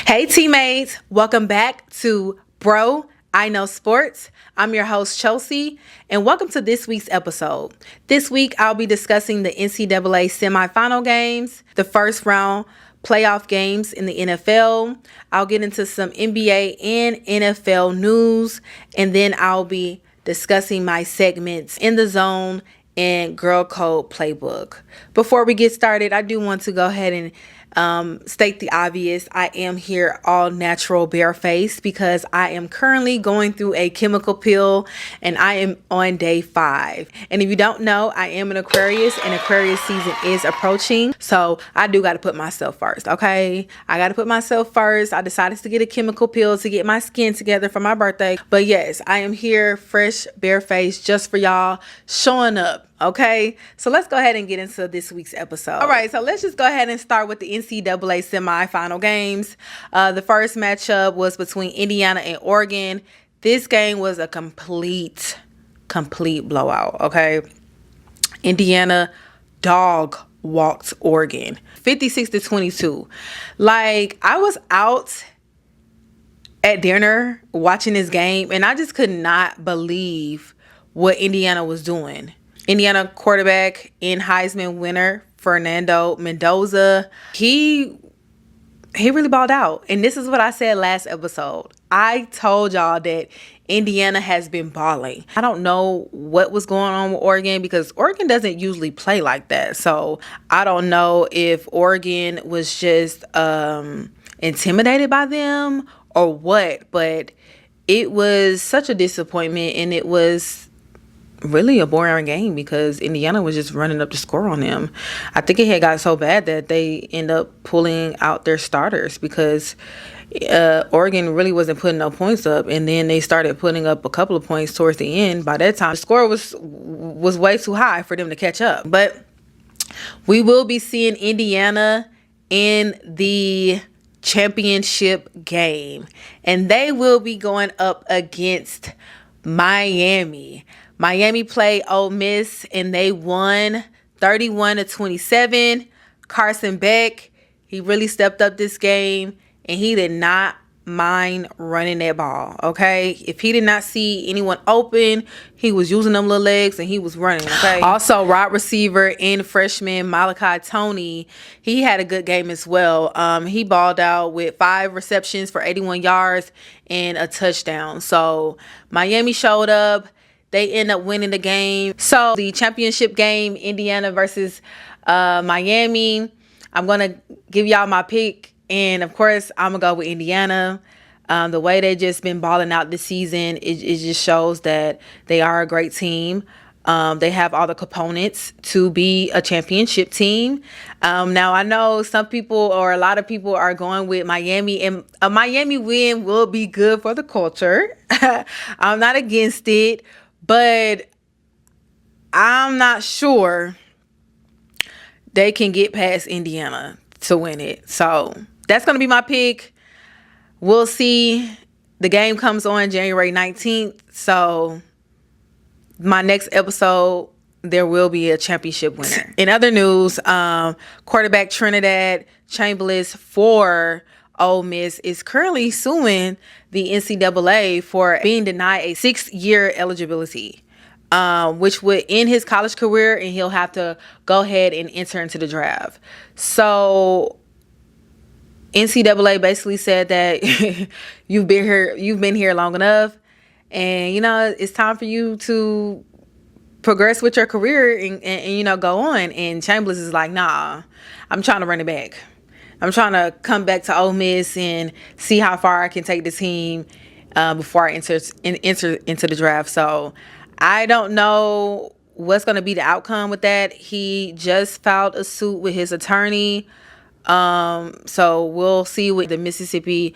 Hey teammates, welcome back to Bro, I Know Sports. I'm your host Chelsea, and welcome to this week's episode. This week I'll be discussing the NCAA Semifinal games, the first round playoff games in the NFL. I'll get into some NBA and NFL news, and then I'll be discussing my segments in the zone and GirlCode Playbook. Before we get started, I do want to go ahead and state the obvious. I am here all natural barefaced because I am currently going through a chemical peel and I am on day 5. And if you don't know, I am an Aquarius and Aquarius season is approaching. So I do got to put myself first. Okay. I got to put myself first. I decided to get a chemical peel to get my skin together for my birthday. But yes, I am here fresh, barefaced just for y'all, showing up. Okay, so let's go ahead and get into this week's episode. All right, so let's just go ahead and start with the NCAA semifinal games. The first matchup was between Indiana and Oregon. This game was a complete blowout, okay? Indiana dog walked Oregon 56-22. Like, I was out at dinner watching this game, and I just could not believe what Indiana was doing. Indiana quarterback and Heisman winner Fernando Mendoza, he really balled out. And this is what I said last episode. I told y'all that Indiana has been balling. I don't know what was going on with Oregon because Oregon doesn't usually play like that. So I don't know if Oregon was just intimidated by them or what, but it was such a disappointment, and it was really a boring game because Indiana was just running up the score on them. I think it had got so bad that they end up pulling out their starters because Oregon really wasn't putting no points up, and then they started putting up a couple of points towards the end. By that time, the score was way too high for them to catch up. But we will be seeing Indiana in the championship game, and they will be going up against Miami. Miami played Ole Miss and they won 31-27. Carson Beck, he really stepped up this game and he did not mind running that ball, okay? If he did not see anyone open, he was using them little legs and he was running, okay? Also, wide receiver and freshman Malachi Tony, he had a good game as well. He balled out with 5 receptions for 81 yards and a touchdown. So Miami showed up. They end up winning the game. So the championship game, Indiana versus Miami, I'm going to give y'all my pick. And, of course, I'm going to go with Indiana. The way they just been balling out this season, it just shows that they are a great team. They have all the components to be a championship team. Now, I know some people or a lot of people are going with Miami, and a Miami win will be good for the culture. I'm not against it. But I'm not sure they can get past Indiana to win it. So that's going to be my pick. We'll see. The game comes on January 19th. So my next episode, there will be a championship winner. In other news, quarterback Trinidad Chambliss for Ole Miss is currently suing the NCAA for being denied a 6-year eligibility, which would end his college career, and he'll have to go ahead and enter into the draft. So NCAA basically said that you've been here long enough, and it's time for you to progress with your career and go on. And Chambliss is like, nah, I'm trying to run it back. I'm trying to come back to Ole Miss and see how far I can take the team before I enter into the draft. So I don't know what's going to be the outcome with that. He just filed a suit with his attorney. So we'll see what the Mississippi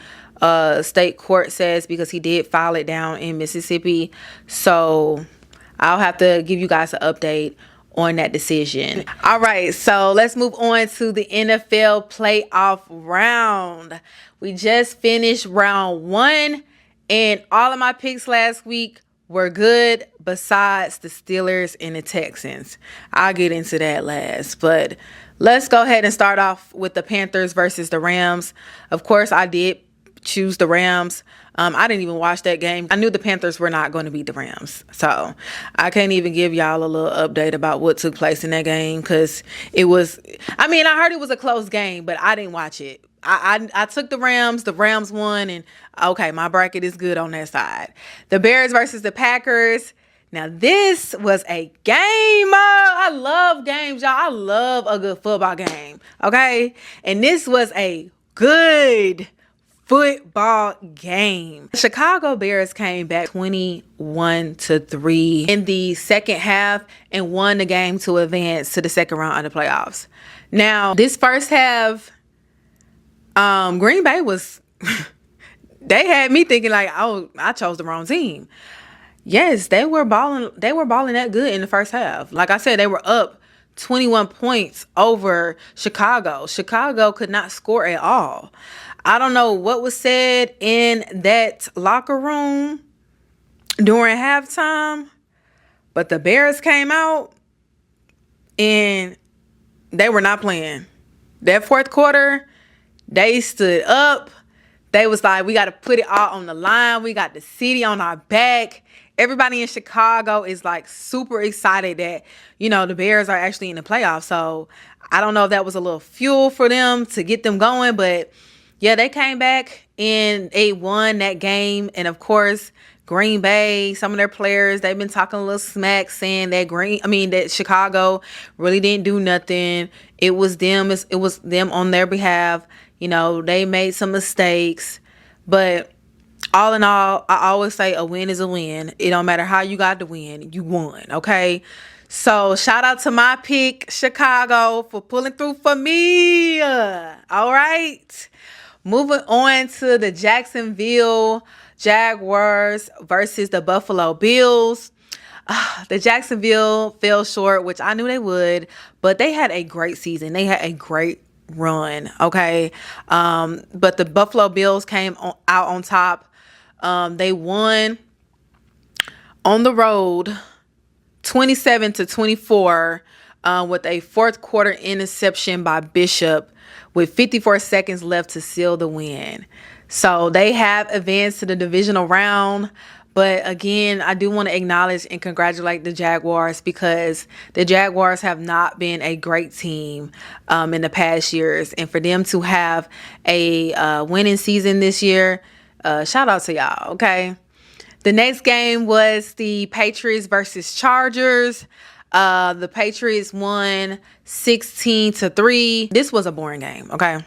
state court says, because he did file it down in Mississippi. So I'll have to give you guys an update on that decision. All right, so let's move on to the NFL playoff round. We just finished round 1, and all of my picks last week were good besides the Steelers and the Texans. I'll get into that last, but let's go ahead and start off with the Panthers versus the Rams. Of course, I did choose the Rams. I didn't even watch that game. I knew the Panthers were not going to beat the Rams. So I can't even give y'all a little update about what took place in that game because it was, I mean, I heard it was a close game, but I didn't watch it. I took the Rams won, and okay, my bracket is good on that side. The Bears versus the Packers. Now, this was a game. I love games, y'all. I love a good football game, okay? And this was a good football game. The Chicago Bears came back 21-3 in the second half and won the game to advance to the second round of the playoffs. Now, this first half, Green Bay was, they had me thinking like, oh, I chose the wrong team. Yes, they were balling that good in the first half. Like I said, they were up 21 points over Chicago. Chicago could not score at all. I don't know what was said in that locker room during halftime, but the Bears came out and they were not playing. That fourth quarter, they stood up. They was like, we got to put it all on the line. We got the city on our back. Everybody in Chicago is like super excited that, you know, the Bears are actually in the playoffs. So I don't know if that was a little fuel for them to get them going. But yeah, they came back and they won that game. And of course, Green Bay, some of their players, they've been talking a little smack saying that that Chicago really didn't do nothing. It was them on their behalf. You know, they made some mistakes. But all in all, I always say a win is a win. It don't matter how you got the win. You won, okay? So shout out to my pick, Chicago, for pulling through for me. All right. Moving on to the Jacksonville Jaguars versus the Buffalo Bills. The Jacksonville fell short, which I knew they would, but they had a great season. They had a great run, okay? But the Buffalo Bills came out on top. They won on the road 27-24 with a fourth quarter interception by Bishop with 54 seconds left to seal the win. So they have advanced to the divisional round. But again, I do want to acknowledge and congratulate the Jaguars because the Jaguars have not been a great team in the past years. And for them to have a winning season this year, shout out to y'all, okay? The next game was the Patriots versus Chargers. The Patriots won 16-3. This was a boring game, okay?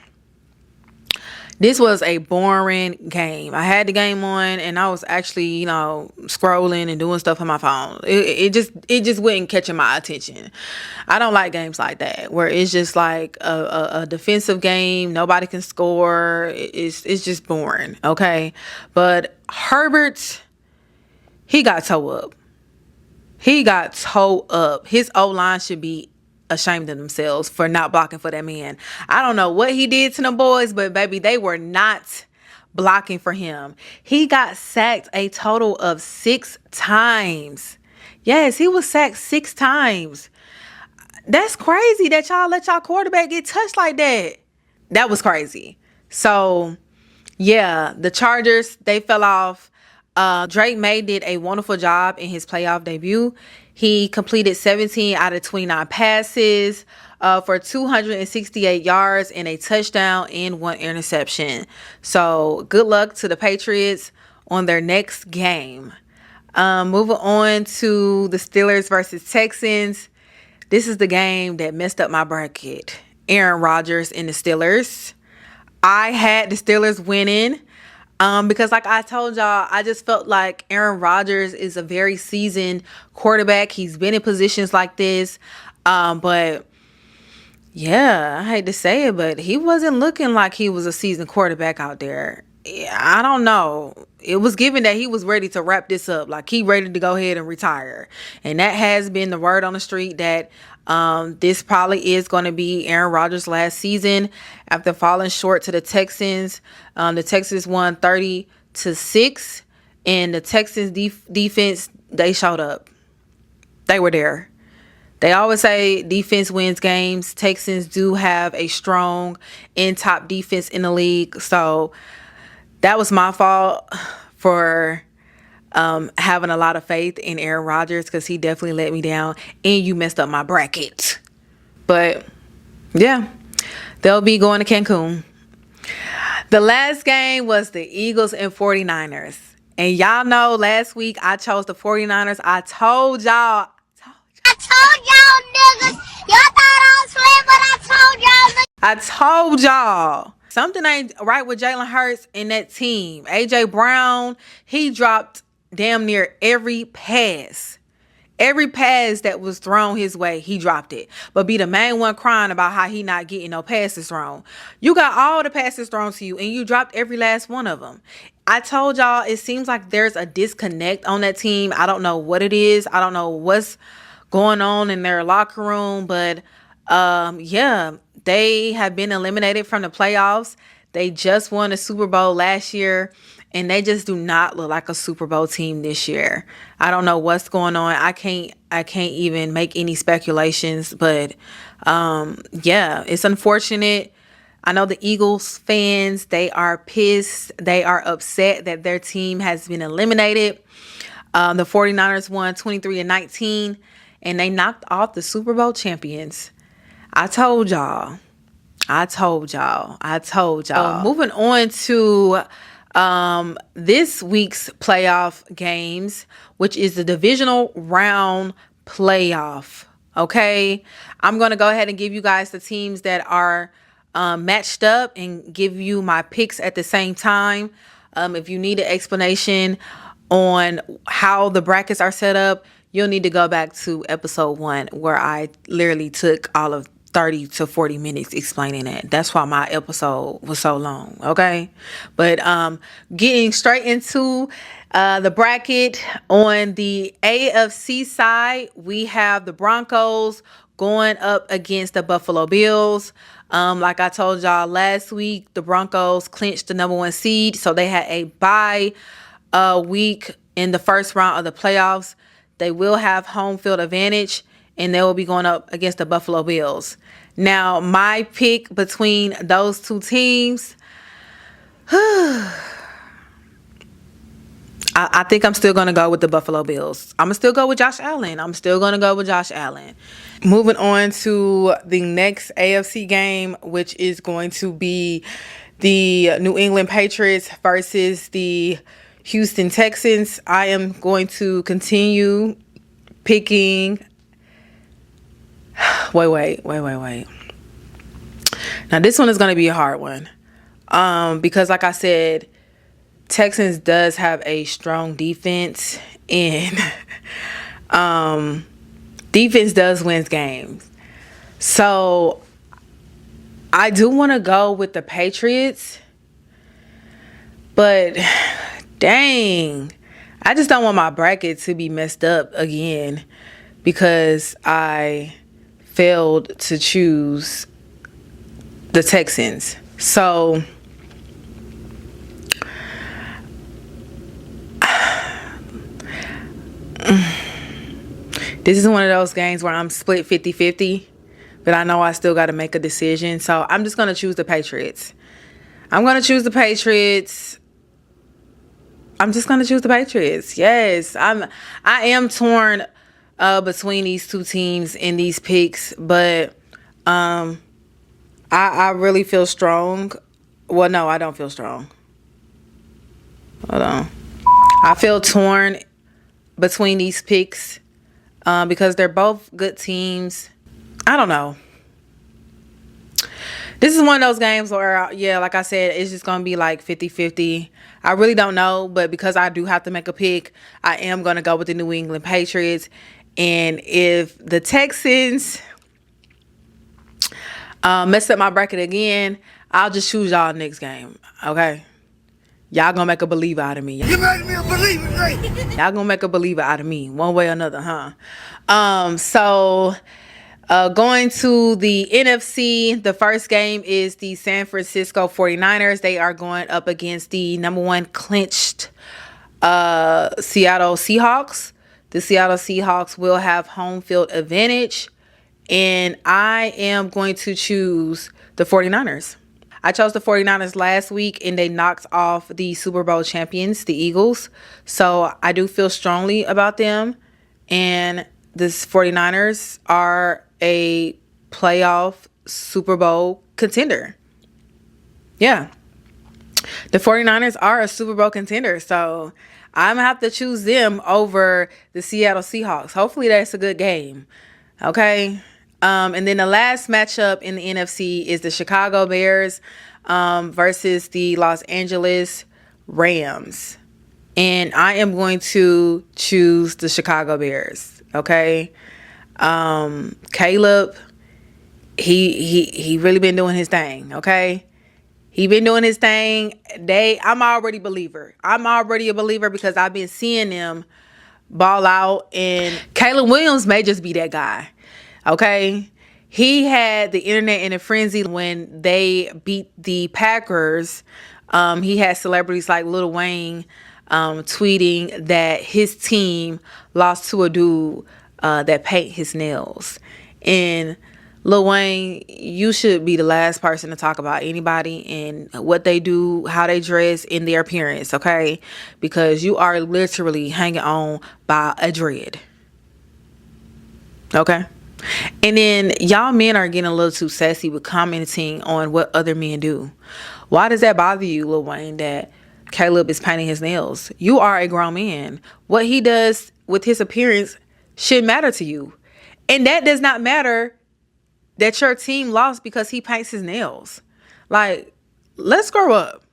This was a boring game. I had the game on and I was actually, scrolling and doing stuff on my phone. It just wasn't catching my attention. I don't like games like that where it's just like a defensive game. Nobody can score. It's just boring. Okay. But Herbert, he got toe up. His O-line should be ashamed of themselves for not blocking for that man. I don't know what he did to them boys, but baby, they were not blocking for him. He got sacked a total of 6 times. Yes, he was sacked 6 times. That's crazy that y'all let y'all quarterback get touched like that. That was crazy. So, yeah, the Chargers, they fell off. Drake May did a wonderful job in his playoff debut. He completed 17 out of 29 passes for 268 yards and a touchdown and 1 interception. So good luck to the Patriots on their next game. Moving on to the Steelers versus Texans. This is the game that messed up my bracket. Aaron Rodgers and the Steelers. I had the Steelers winning. Because like I told y'all, I just felt like Aaron Rodgers is a very seasoned quarterback. He's been in positions like this. But yeah, I hate to say it, but he wasn't looking like he was a seasoned quarterback out there. I don't know. It was given that he was ready to wrap this up. Like he ready to go ahead and retire. And that has been the word on the street that this probably is going to be Aaron Rodgers' last season after falling short to the Texans. The Texans won 30-6, and the Texans defense, they showed up. They were there. They always say defense wins games. Texans do have a strong and top defense in the league. So that was my fault for having a lot of faith in Aaron Rodgers, because he definitely let me down, and you messed up my bracket. But yeah, they'll be going to Cancun. The last game was the Eagles and 49ers. And y'all know last week I chose the 49ers. I told y'all niggas. Y'all thought I was playing, but I told y'all. Something ain't right with Jalen Hurts and that team. AJ Brown, he dropped damn near every pass. Every pass that was thrown his way, he dropped it. But be the main one crying about how he not getting no passes thrown. You got all the passes thrown to you, and you dropped every last one of them. I told y'all, it seems like there's a disconnect on that team. I don't know what it is. I don't know what's going on in their locker room. But yeah, they have been eliminated from the playoffs. They just won the Super Bowl last year, and they just do not look like a Super Bowl team this year. I don't know what's going on. I can't even make any speculations, but yeah, it's unfortunate. I know the Eagles fans, they are pissed. They are upset that their team has been eliminated. The 49ers won 23-19, and they knocked off the Super Bowl champions. I told y'all. Moving on to this week's playoff games, which is the divisional round playoff. Okay, I'm going to go ahead and give you guys the teams that are matched up and give you my picks at the same time. If you need an explanation on how the brackets are set up, you'll need to go back to episode 1, where I literally took all of 30 to 40 minutes explaining it. That's why my episode was so long. Okay. But getting straight into the bracket, on the AFC side, we have the Broncos going up against the Buffalo Bills. Like I told y'all last week, the Broncos clinched the #1 seed, so they had a bye week in the first round of the playoffs. They will have home field advantage, and they will be going up against the Buffalo Bills. Now, my pick between those two teams, I think I'm still going to go with the Buffalo Bills. I'm going to still go with Josh Allen. Moving on to the next AFC game, which is going to be the New England Patriots versus the Houston Texans. I am going to continue picking... Wait. Now, this one is going to be a hard one. Because like I said, Texans does have a strong defense, and defense does win games. So I do want to go with the Patriots, but dang, I just don't want my bracket to be messed up again because I failed to choose the Texans. So this is one of those games where I'm split 50-50, but I know I still got to make a decision. So I'm just going to choose the Patriots. Yes, I am torn between these two teams in these picks, but I really feel strong. Well, no, I don't feel strong. Hold on. I feel torn between these picks because they're both good teams. I don't know. This is one of those games where, yeah, like I said, it's just going to be like 50-50. I really don't know, but because I do have to make a pick, I am going to go with the New England Patriots. And if the Texans mess up my bracket again, I'll just choose y'all next game, okay? Y'all gonna make a believer out of me. You made me a believer, right? Y'all gonna make a believer out of me, one way or another, huh? So going to the NFC, the first game is the San Francisco 49ers. They are going up against the #1 clinched Seattle Seahawks. The Seattle Seahawks will have home field advantage, and I am going to choose the 49ers. I chose the 49ers last week, and they knocked off the Super Bowl champions, the Eagles. So I do feel strongly about them. And the 49ers are a playoff Super Bowl contender. Yeah. The 49ers are a Super Bowl contender. So I'm going to have to choose them over the Seattle Seahawks. Hopefully that's a good game. Okay. And then the last matchup in the NFC is the Chicago Bears versus the Los Angeles Rams. And I am going to choose the Chicago Bears. Okay. Caleb, he really been doing his thing. Okay. He been doing his thing. I'm already a believer. I'm already a believer because I've been seeing them ball out. And Caleb Williams may just be that guy. Okay. He had the internet in a frenzy when they beat the Packers. He had celebrities like Lil Wayne tweeting that his team lost to a dude that paint his nails. And Lil Wayne, you should be the last person to talk about anybody and what they do, how they dress, and their appearance, okay? Because you are literally hanging on by a dread. Okay? And then y'all men are getting a little too sassy with commenting on what other men do. Why does that bother you, Lil Wayne, that Caleb is painting his nails? You are a grown man. What he does with his appearance should matter to you. And that does not matter that your team lost because he paints his nails. Like, let's grow up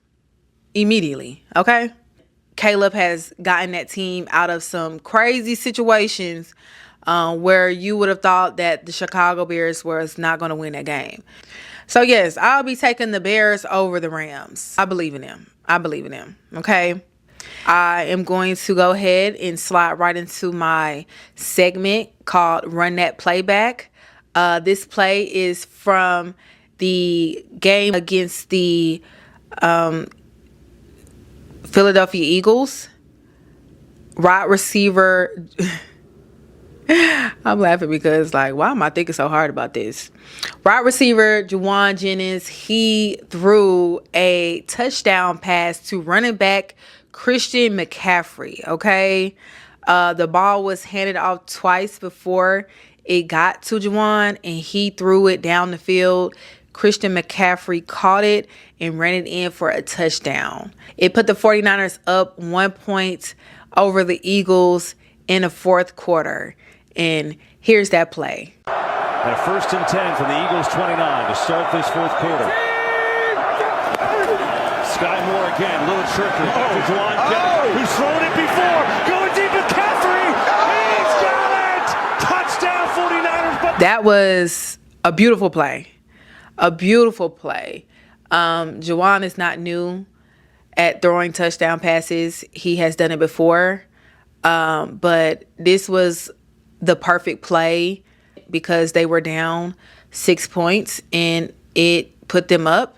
immediately, okay? Caleb has gotten that team out of some crazy situations where you would have thought that the Chicago Bears was not going to win that game. So, yes, I'll be taking the Bears over the Rams. I believe in them. Okay? I am going to go ahead and slide right into my segment called Run That Playback. This play is from the game against the Philadelphia Eagles. Wide receiver... I'm laughing because, like, why am I thinking so hard about this? Wide receiver Juwan Jennings, he threw a touchdown pass to running back Christian McCaffrey, okay? The ball was handed off twice before it got to Juwan, and he threw it down the field. Christian McCaffrey caught it and ran it in for a touchdown. It put the 49ers up 1 point over the Eagles in the fourth quarter. And here's that play. And a 1st and 10 from the Eagles 29 to start this fourth quarter. Sky Moore again, a little trickery. Juwan Jennings, who's thrown it before. Going deep with McCaffrey. He's got it! Touchdown 49ers. But that was a beautiful play. A beautiful play. Juwan is not new at throwing touchdown passes. He has done it before. But this was the perfect play because they were down 6 points and it put them up,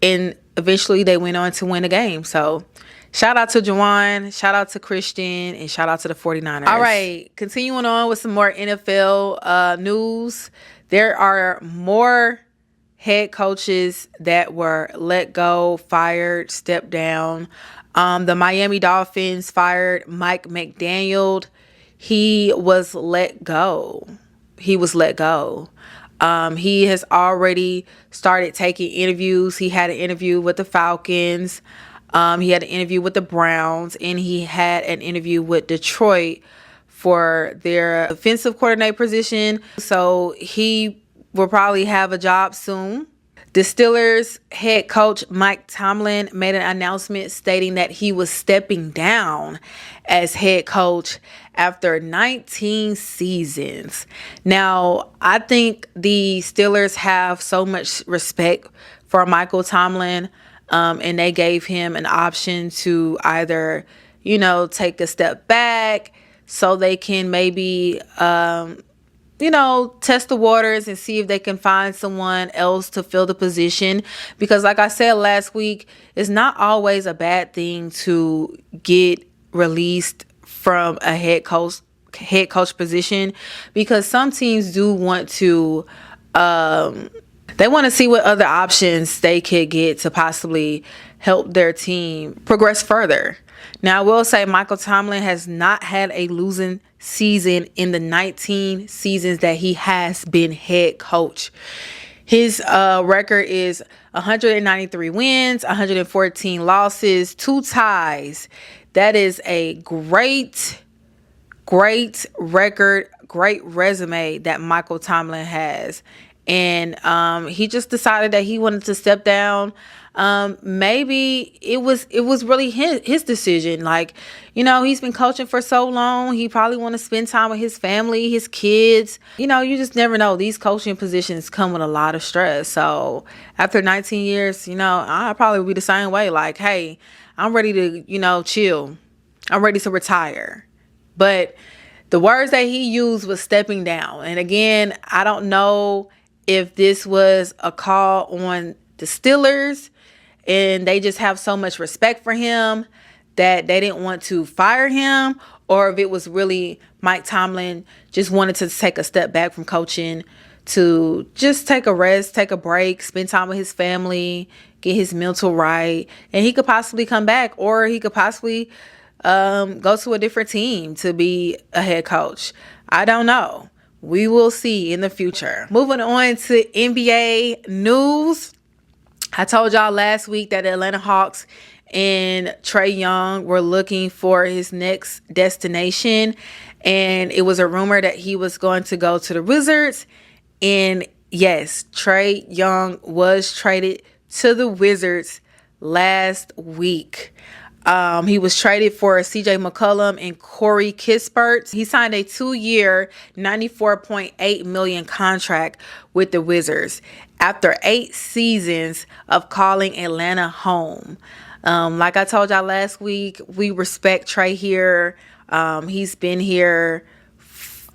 and eventually they went on to win the game. So shout out to Juwan, shout out to Christian, and shout out to the 49ers. All right, continuing on with some more NFL news. There are more head coaches that were let go, fired, stepped down. The Miami Dolphins fired Mike McDaniel. He was let go. He has already started taking interviews. He had an interview with the Falcons. He had an interview with the Browns, and he had an interview with Detroit for their offensive coordinator position. So he will probably have a job soon. The Steelers head coach Mike Tomlin made an announcement stating that he was stepping down as head coach after 19 seasons. Now, I think the Steelers have so much respect for Michael Tomlin, and they gave him an option to either, take a step back so they can maybe test the waters and see if they can find someone else to fill the position. Because like I said last week, it's not always a bad thing to get released from a head coach position, because some teams do want to They want to see what other options they could get to possibly help their team progress further. Now, I will say Michael Tomlin has not had a losing season in the 19 seasons that he has been head coach. His record is 193 wins, 114 losses, 2 ties. That is a great record, great resume that Michael Tomlin has. And he just decided that he wanted to step down. Maybe it was really his decision. Like, you know, he's been coaching for so long. He probably want to spend time with his family, his kids. You know, you just never know. These coaching positions come with a lot of stress. So after 19 years, you know, I'll probably be the same way. Like, hey, I'm ready to, you know, chill. I'm ready to retire. But the words that he used was stepping down. And again, I don't know if this was a call on the Steelers and they just have so much respect for him that they didn't want to fire him, or if it was really Mike Tomlin just wanted to take a step back from coaching to just take a rest, take a break, spend time with his family, get his mental right, and he could possibly come back, or he could possibly go to a different team to be a head coach. I don't know. We will see in the future. Moving on to NBA news. I told y'all last week that the Atlanta Hawks and Trae Young were looking for his next destination. And it was a rumor that he was going to go to the Wizards. And yes, Trae Young was traded to the Wizards last week. He was traded for CJ McCollum and Corey Kispert. He signed a 2-year, $94.8 million contract with the Wizards after 8 seasons of calling Atlanta home. Like I told y'all last week, we respect Trae here. He's been here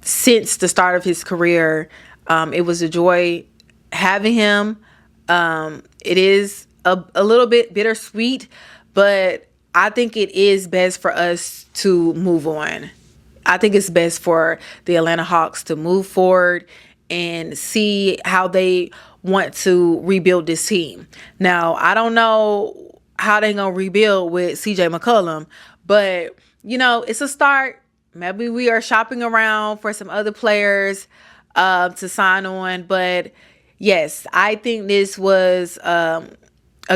since the start of his career. It was a joy having him. It is a little bit bittersweet, but I think it is best for us to move on. I think it's best for the Atlanta Hawks to move forward and see how they want to rebuild this team. Now, I don't know how they're going to rebuild with CJ McCollum, but, you know, it's a start. Maybe we are shopping around for some other players to sign on. But, yes, I think this was a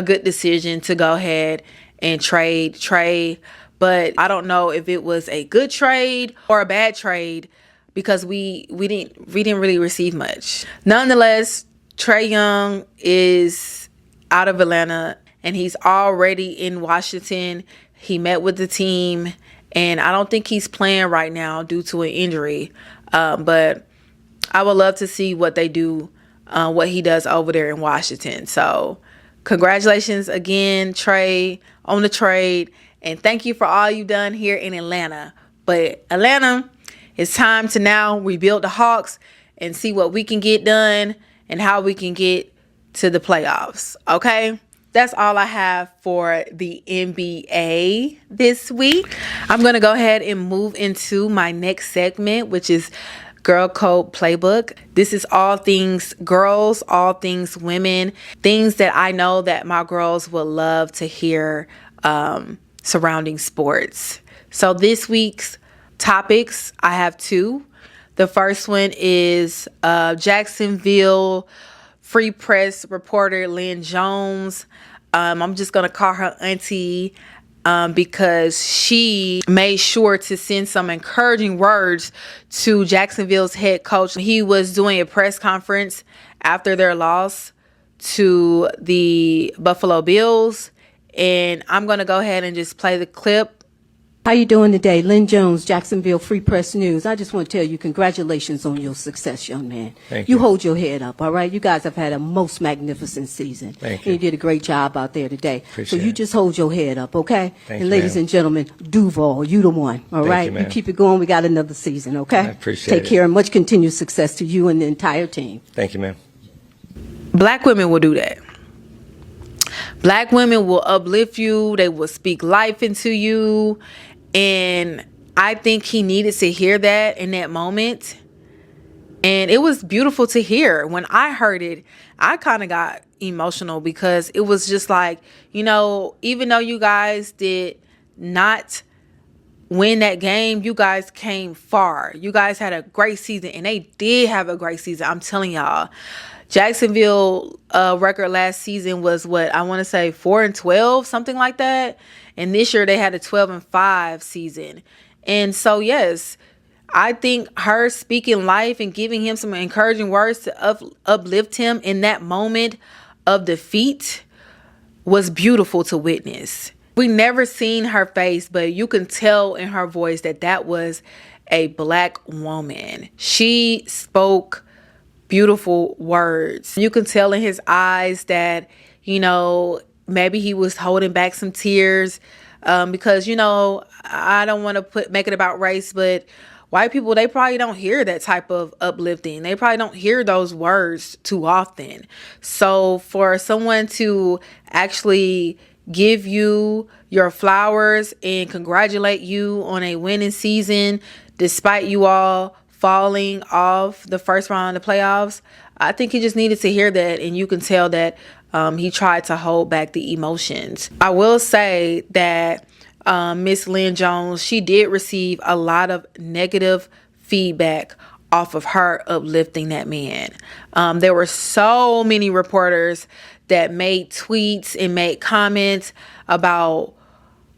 good decision to go ahead and trade Trae, but I don't know if it was a good trade or a bad trade because we didn't really receive much. Nonetheless, Trae Young is out of Atlanta and he's already in Washington. He met with the team and I don't think he's playing right now due to an injury. But I would love to see what they do, what he does over there in Washington. So congratulations again, Trae, on the trade. And thank you for all you've done here in Atlanta. But Atlanta, it's time to now rebuild the Hawks and see what we can get done and how we can get to the playoffs. Okay? That's all I have for the NBA this week. I'm going to go ahead and move into my next segment, which is GirlCode Playbook. This is all things girls, all things women, things that I know that my girls will love to hear surrounding sports. So this week's topics, I have 2. The first one is Jacksonville Free Press reporter Lynn Jones. I'm just going to call her auntie because she made sure to send some encouraging words to Jacksonville's head coach. He was doing a press conference after their loss to the Buffalo Bills. And I'm going to go ahead and just play the clip. How you doing today? Lynn Jones, Jacksonville Free Press News. I just want to tell you congratulations on your success, young man. Thank you. You hold your head up, all right? You guys have had a most magnificent season. Thank you. You did a great job out there today. Appreciate so you it. just hold your head up, okay? Thank and you, ladies ma'am. and gentlemen, Duval, you the one, all Thank right? you, ma'am. keep it going. We got another season, okay? I appreciate Take it. care and much continued success to you and the entire team. Thank you, ma'am. Black women will do that. Black women will uplift you. They will speak life into you. And I think he needed to hear that in that moment. And it was beautiful to hear. When I heard it, I kind of got emotional because it was just like, you know, even though you guys did not win that game, you guys came far. You guys had a great season, and they did have a great season. I'm telling y'all. Jacksonville record last season was what I want to say 4-12, something like that. And this year they had a 12-5 season. And so, yes, I think her speaking life and giving him some encouraging words to uplift him in that moment of defeat was beautiful to witness. We never seen her face, but you can tell in her voice that that was a Black woman. She spoke beautiful words. You can tell in his eyes that, you know, maybe he was holding back some tears because, you know, I don't want to make it about race, but white people, they probably don't hear that type of uplifting. They probably don't hear those words too often. So for someone to actually give you your flowers and congratulate you on a winning season, despite you all falling off the first round of the playoffs, I think he just needed to hear that, and you can tell that he tried to hold back the emotions. I will say that Miss Lynn Jones, she did receive a lot of negative feedback off of her uplifting that man. There were so many reporters that made tweets and made comments about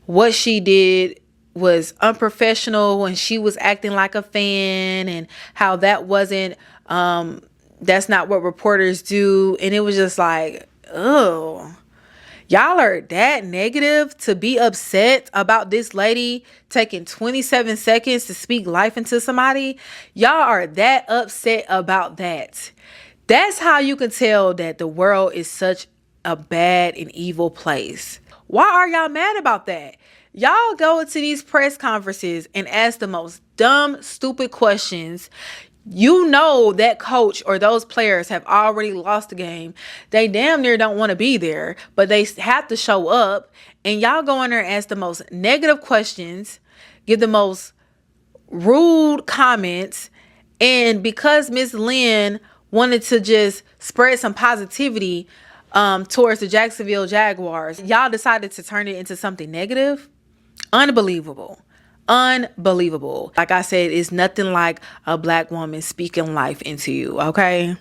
what she did was unprofessional when she was acting like a fan, and how that wasn't that's not what reporters do. And it was just like, oh, y'all are that negative to be upset about this lady taking 27 seconds to speak life into somebody. Y'all are that upset about that. That's how you can tell that the world is such a bad and evil place. Why are y'all mad about that? Y'all go to these press conferences and ask the most dumb, stupid questions. You know that coach or those players have already lost the game. They damn near don't want to be there, but they have to show up. And y'all go in there and ask the most negative questions, give the most rude comments. And because Miss Lynn wanted to just spread some positivity towards the Jacksonville Jaguars, y'all decided to turn it into something negative. Unbelievable. Unbelievable. Like I said, it's nothing like a Black woman speaking life into you, okay?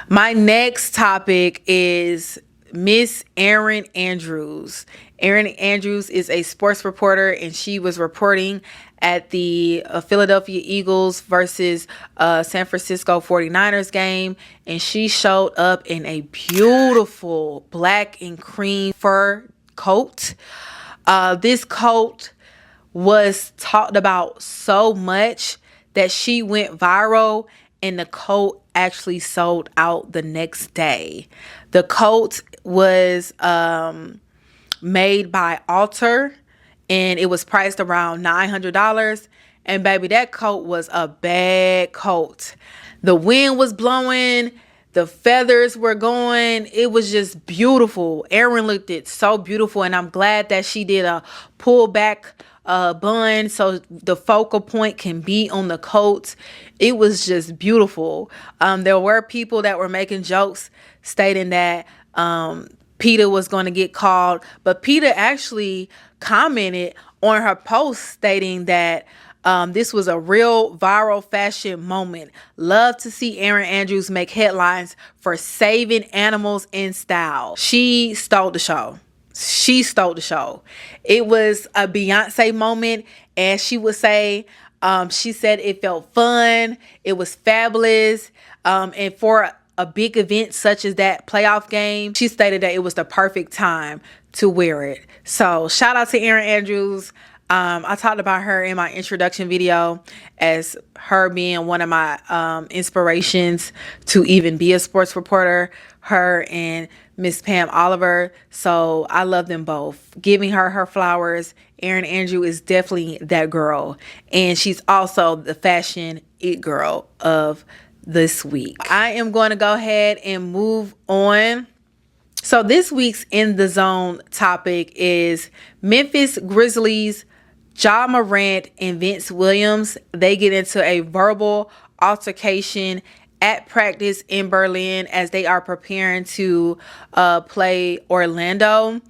My next topic is Miss Erin Andrews. Erin Andrews is a sports reporter, and she was reporting at the Philadelphia Eagles versus San Francisco 49ers game, and she showed up in a beautiful black and cream fur coat. This coat was talked about so much that she went viral, and the coat actually sold out the next day. The coat was made by Alter, and it was priced around $900. And baby, that coat was a bad coat. The wind was blowing. The feathers were going. It was just beautiful. Erin looked it so beautiful, and I'm glad that she did a pullback bun so the focal point can be on the coat. It was just beautiful. There were people that were making jokes stating that PETA was going to get called, but PETA actually commented on her post stating that this was a real viral fashion moment. Love to see Erin Andrews make headlines for saving animals in style. She stole the show. She stole the show. It was a Beyonce moment, as she would say. She said it felt fun. It was fabulous. And for a big event such as that playoff game, she stated that it was the perfect time to wear it. So shout out to Erin Andrews. I talked about her in my introduction video as her being one of my inspirations to even be a sports reporter, her and Miss Pam Oliver. So I love them both. Giving her flowers. Erin Andrews is definitely that girl. And she's also the fashion it girl of this week. I am going to go ahead and move on. So this week's In the Zone topic is Memphis Grizzlies Ja Morant and Vince Williams. They get into a verbal altercation at practice in Berlin as they are preparing to play Orlando.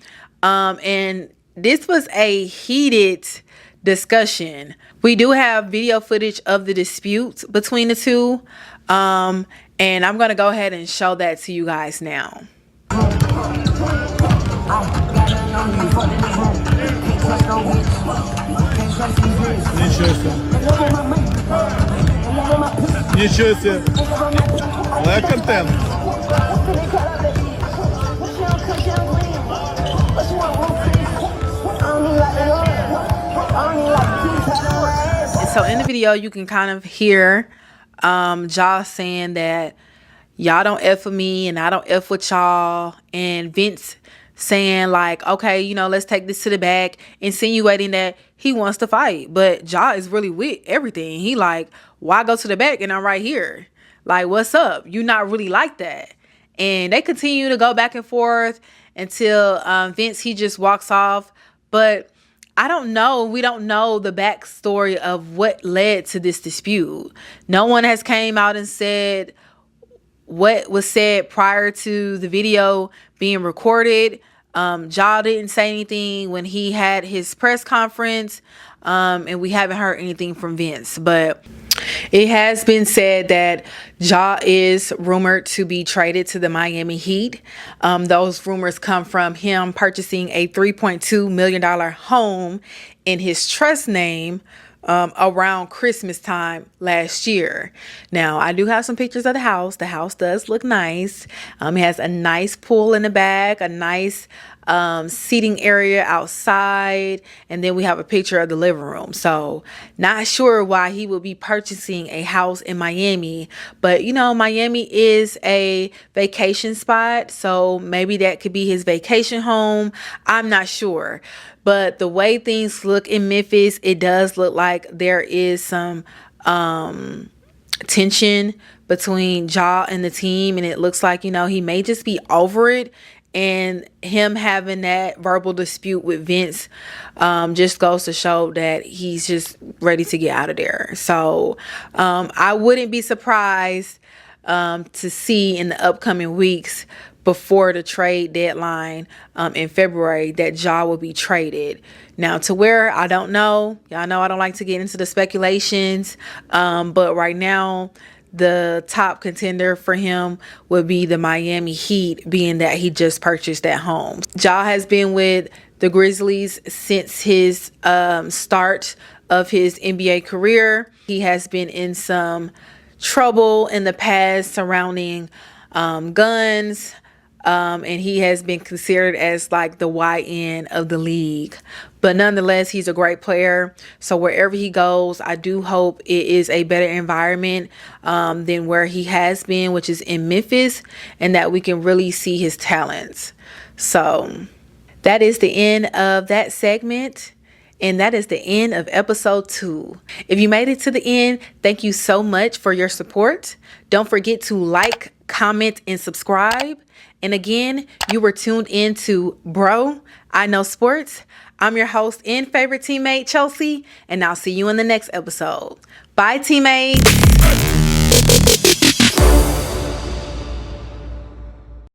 And this was a heated discussion. We do have video footage of the dispute between the two. And I'm going to go ahead and show that to you guys now. Ничего себе. Моя контент. And so in the video, you can kind of hear Ja saying that y'all don't F with me and I don't F with y'all. And Vince saying like, okay, you know, let's take this to the back, insinuating that he wants to fight. But Ja is really with everything. He like, why go to the back and I'm right here? Like, what's up? You not really like that. And they continue to go back and forth until Vince, he just walks off. But I don't know. We don't know the backstory of what led to this dispute. No one has came out and said what was said prior to the video being recorded. Ja didn't say anything when he had his press conference, and we haven't heard anything from Vince. But it has been said that Ja is rumored to be traded to the Miami Heat. Those rumors come from him purchasing a $3.2 million home in his trust name around Christmas time last year. Now, I do have some pictures of the house. The house does look nice. It has a nice pool in the back, a nice seating area outside, and then we have a picture of the living room. So not sure why he would be purchasing a house in Miami, but you know, Miami is a vacation spot, so maybe that could be his vacation home. I'm not sure. But the way things look in Memphis, it does look like there is some tension between Ja and the team. And it looks like, you know, he may just be over it. And him having that verbal dispute with Vince just goes to show that he's just ready to get out of there. So I wouldn't be surprised to see in the upcoming weeks before the trade deadline in February that Ja will be traded. Now, to where, I don't know. Y'all know I don't like to get into the speculations. But right now, the top contender for him would be the Miami Heat, being that he just purchased that home. Ja has been with the Grizzlies since his start of his NBA career. He has been in some trouble in the past surrounding guns. And he has been considered as like the YN of the league. But nonetheless, he's a great player. So wherever he goes, I do hope it is a better environment than where he has been, which is in Memphis, and that we can really see his talents. So that is the end of that segment. And that is the end of episode 2. If you made it to the end, thank you so much for your support. Don't forget to like, comment, and subscribe. And again, you were tuned in to Bro, I Know Sports. I'm your host and favorite teammate, Chelsea, and I'll see you in the next episode. Bye, teammates.